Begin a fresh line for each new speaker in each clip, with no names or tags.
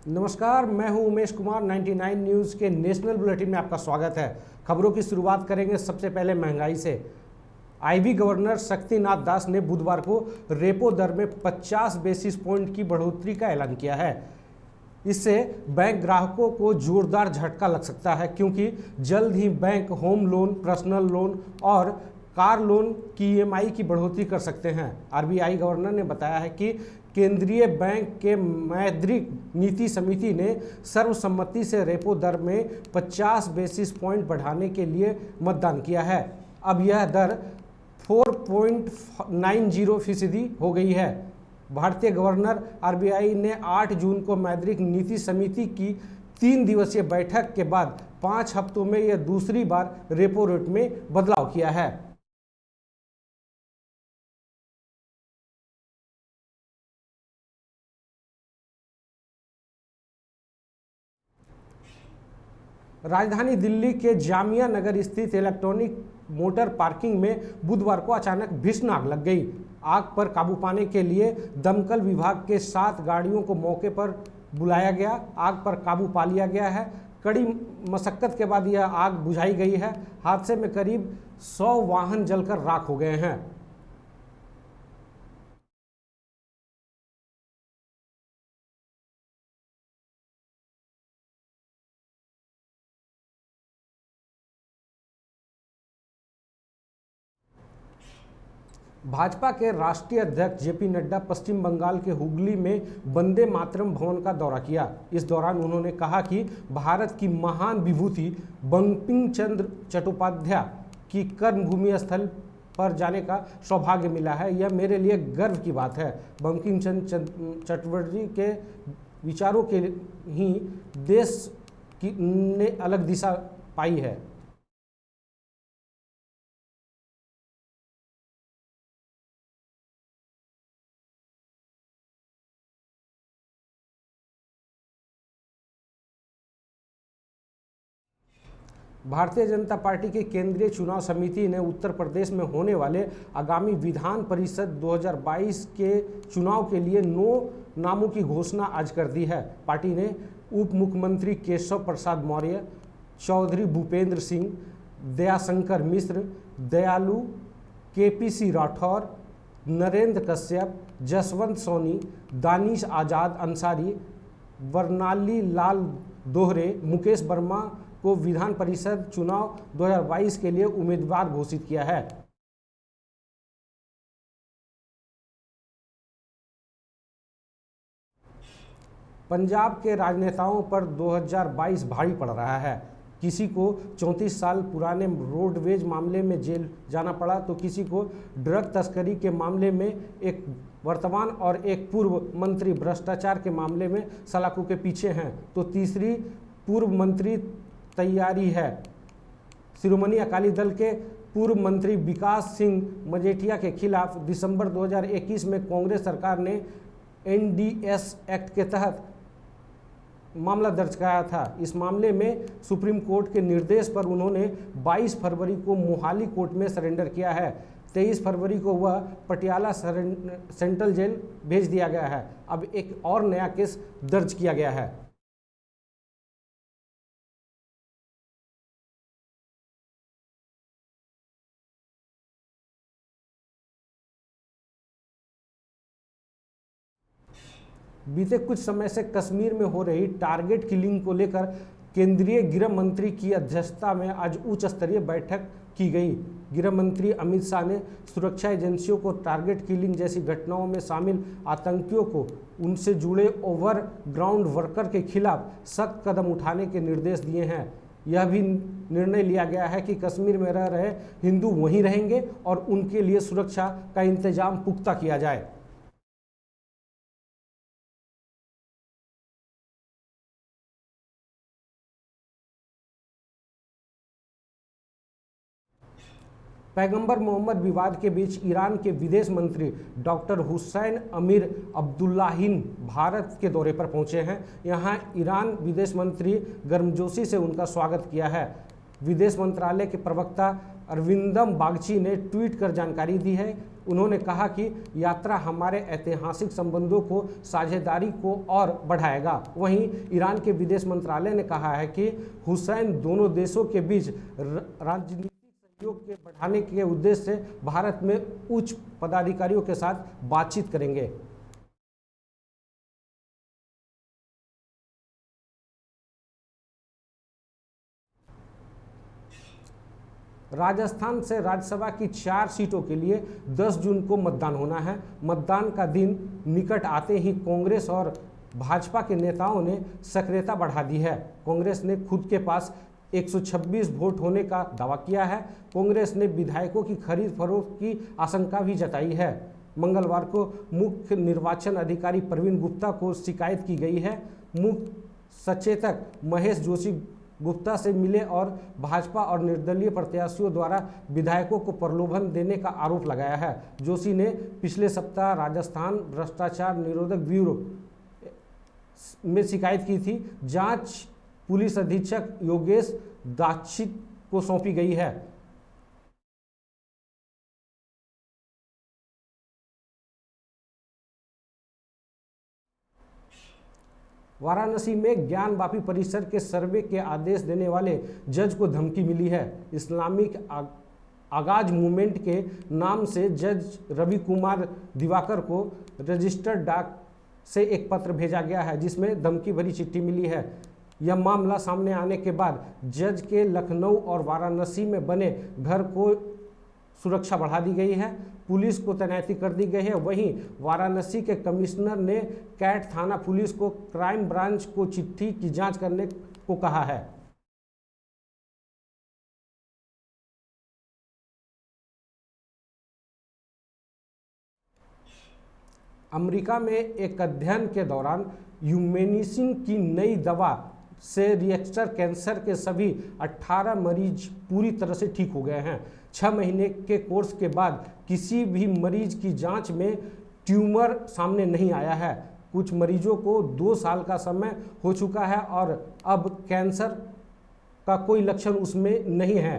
नमस्कार, मैं हूं उमेश कुमार। 99 न्यूज़ के नेशनल बुलेटिन में आपका स्वागत है। खबरों की शुरुआत करेंगे सबसे पहले महंगाई से। आईबी गवर्नर शक्तिनाथ दास ने बुधवार को रेपो दर में 50 बेसिस पॉइंट की बढ़ोतरी का ऐलान किया है। इससे बैंक ग्राहकों को जोरदार झटका लग सकता है, क्योंकि जल्द ही bank home loan, personal loan और कार लोन की ईएमआई की बढ़ोतरी कर सकते हैं। आरबीआई गवर्नर ने बताया है कि केंद्रीय बैंक के मौद्रिक नीति समिति ने सर्वसम्मति से रेपो दर में 50 बेसिस पॉइंट बढ़ाने के लिए मतदान किया है। अब यह दर 4.90% हो गई है। भारतीय गवर्नर आरबीआई ने 8 जून को मौद्रिक नीति समिति की 3 दिवसीय बैठक के बाद 5 हफ्तों में यह दूसरी बार रेपो रेट में बदलाव किया है। राजधानी दिल्ली के जामिया नगर स्थित इलेक्ट्रॉनिक मोटर पार्किंग में बुधवार को अचानक भीषण आग लग गई। आग पर काबू पाने के लिए दमकल विभाग के 7 गाड़ियों को मौके पर बुलाया गया। आग पर काबू पा लिया गया है। कड़ी मशक्कत के बाद यह आग बुझाई गई है। हादसे में करीब 100 वाहन जलकर राख हो गए हैं। भाजपा के राष्ट्रीय अध्यक्ष जेपी नड्डा पश्चिम बंगाल के हुगली में वंदे मातरम भवन का दौरा किया। इस दौरान उन्होंने कहा कि भारत की महान विभूति बंकिम चंद्र चट्टोपाध्याय की कर्मभूमि स्थल पर जाने का सौभाग्य मिला है। यह मेरे लिए गर्व की बात है। बंकिम चंद्र चटर्जी के विचारों के ही देश की ने अलग दिशा पाई है। भारतीय जनता पार्टी की केंद्रीय चुनाव समिति ने उत्तर प्रदेश में होने वाले आगामी विधान परिषद 2022 के चुनाव के लिए 9 नामों की घोषणा आज कर दी है। पार्टी ने उप मुख्यमंत्री केशव प्रसाद मौर्य, चौधरी भूपेंद्र सिंह, दयाशंकर मिश्र, दयालु, केपीसी राठौर, नरेंद्र कश्यप, जसवंत सोनी, दानिश आज़ाद अंसारी, बरनाली लाल दोहरे, मुकेश वर्मा को विधान परिषद चुनाव 2022 के लिए उम्मीदवार घोषित किया है। पंजाब के राजनेताओं पर 2022 भारी पड़ रहा है। किसी को 34 साल पुराने रोडवेज मामले में जेल जाना पड़ा, तो किसी को ड्रग तस्करी के मामले में, एक वर्तमान और एक पूर्व मंत्री भ्रष्टाचार के मामले में सलाखों के पीछे हैं, तो तीसरी पूर्व मंत्री तैयारी है। शिरोमणि अकाली दल के पूर्व मंत्री विकास सिंह मजेठिया के खिलाफ दिसंबर 2021 में कांग्रेस सरकार ने एनडीएस एक्ट के तहत मामला दर्ज कराया था। इस मामले में सुप्रीम कोर्ट के निर्देश पर उन्होंने 22 फरवरी को मोहाली कोर्ट में सरेंडर किया है। 23 फरवरी को वह पटियाला सेंट्रल जेल भेज दिया गया है। अब एक और नया केस दर्ज किया गया है। बीते कुछ समय से कश्मीर में हो रही टारगेट किलिंग को लेकर केंद्रीय गृह मंत्री की अध्यक्षता में आज उच्च स्तरीय बैठक की गई। गृह मंत्री अमित शाह ने सुरक्षा एजेंसियों को टारगेट किलिंग जैसी घटनाओं में शामिल आतंकियों को उनसे जुड़े ओवरग्राउंड वर्कर के खिलाफ सख्त कदम उठाने के निर्देश दिए हैं। यह भी निर्णय लिया गया है कि कश्मीर में रह रहे हिंदू वहीं रहेंगे और उनके लिए सुरक्षा का इंतजाम पुख्ता किया जाए। पैगंबर मोहम्मद विवाद के बीच ईरान के विदेश मंत्री डॉक्टर हुसैन अमीर अब्दुल्लाहिन भारत के दौरे पर पहुंचे हैं। यहां ईरान विदेश मंत्री गर्मजोशी से उनका स्वागत किया है। विदेश मंत्रालय के प्रवक्ता अरविंदम बागची ने ट्वीट कर जानकारी दी है। उन्होंने कहा कि यात्रा हमारे ऐतिहासिक संबंधों को साझेदारी को और बढ़ाएगा। वहीं ईरान के विदेश मंत्रालय ने कहा है कि हुसैन दोनों देशों के बीच राजनीतिक सहयोग के बढ़ाने के उद्देश्य से भारत में उच्च पदाधिकारियों के साथ बातचीत करेंगे। राजस्थान से राज्यसभा की 4 सीटों के लिए 10 जून को मतदान होना है। मतदान का दिन निकट आते ही कांग्रेस और भाजपा के नेताओं ने सक्रियता बढ़ा दी है। कांग्रेस ने खुद के पास 126 वोट होने का दावा किया है। कांग्रेस ने विधायकों की खरीद फरोख्त की आशंका भी जताई है। मंगलवार को मुख्य निर्वाचन अधिकारी प्रवीण गुप्ता को शिकायत की गई है। मुख्य सचेतक महेश जोशी गुप्ता से मिले और भाजपा और निर्दलीय प्रत्याशियों द्वारा विधायकों को प्रलोभन देने का आरोप लगाया है। जोशी ने पिछले सप्ताह राजस्थान भ्रष्टाचार निरोधक ब्यूरो में शिकायत की थी। जांच पुलिस अधीक्षक योगेश दाक्षित को सौंपी गई है। वाराणसी में ज्ञानवापी परिसर के सर्वे के आदेश देने वाले जज को धमकी मिली है। इस्लामिक आगाज मूवमेंट के नाम से जज रवि कुमार दिवाकर को रजिस्टर्ड डाक से एक पत्र भेजा गया है, जिसमें धमकी भरी चिट्ठी मिली है। यह मामला सामने आने के बाद जज के लखनऊ और वाराणसी में बने घर को सुरक्षा बढ़ा दी गई है। पुलिस को तैनाती कर दी गई है। वहीं वाराणसी के कमिश्नर ने कैट थाना पुलिस को क्राइम ब्रांच को चिट्ठी की जांच करने को कहा है। अमेरिका में एक अध्ययन के दौरान यूमेनिसिन की नई दवा से रिएक्टर कैंसर के सभी 18 मरीज पूरी तरह से ठीक हो गए हैं। 6 महीने के कोर्स के बाद किसी भी मरीज की जांच में ट्यूमर सामने नहीं आया है। कुछ मरीजों को 2 साल का समय हो चुका है और अब कैंसर का कोई लक्षण उसमें नहीं है।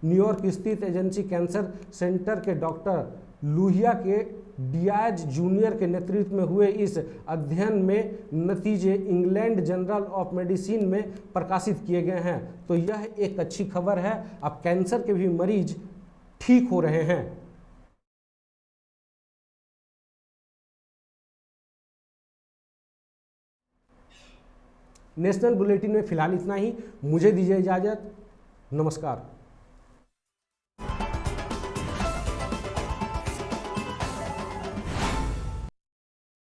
न्यूयॉर्क स्थित एजेंसी कैंसर सेंटर के डॉक्टर लुहिया के डियाज जूनियर के नेतृत्व में हुए इस अध्ययन में नतीजे इंग्लैंड जर्नल ऑफ मेडिसिन में प्रकाशित किए गए हैं। तो यह एक अच्छी खबर है, अब कैंसर के भी मरीज ठीक हो रहे हैं। नेशनल बुलेटिन में फिलहाल इतना ही। मुझे दीजिए इजाजत। नमस्कार।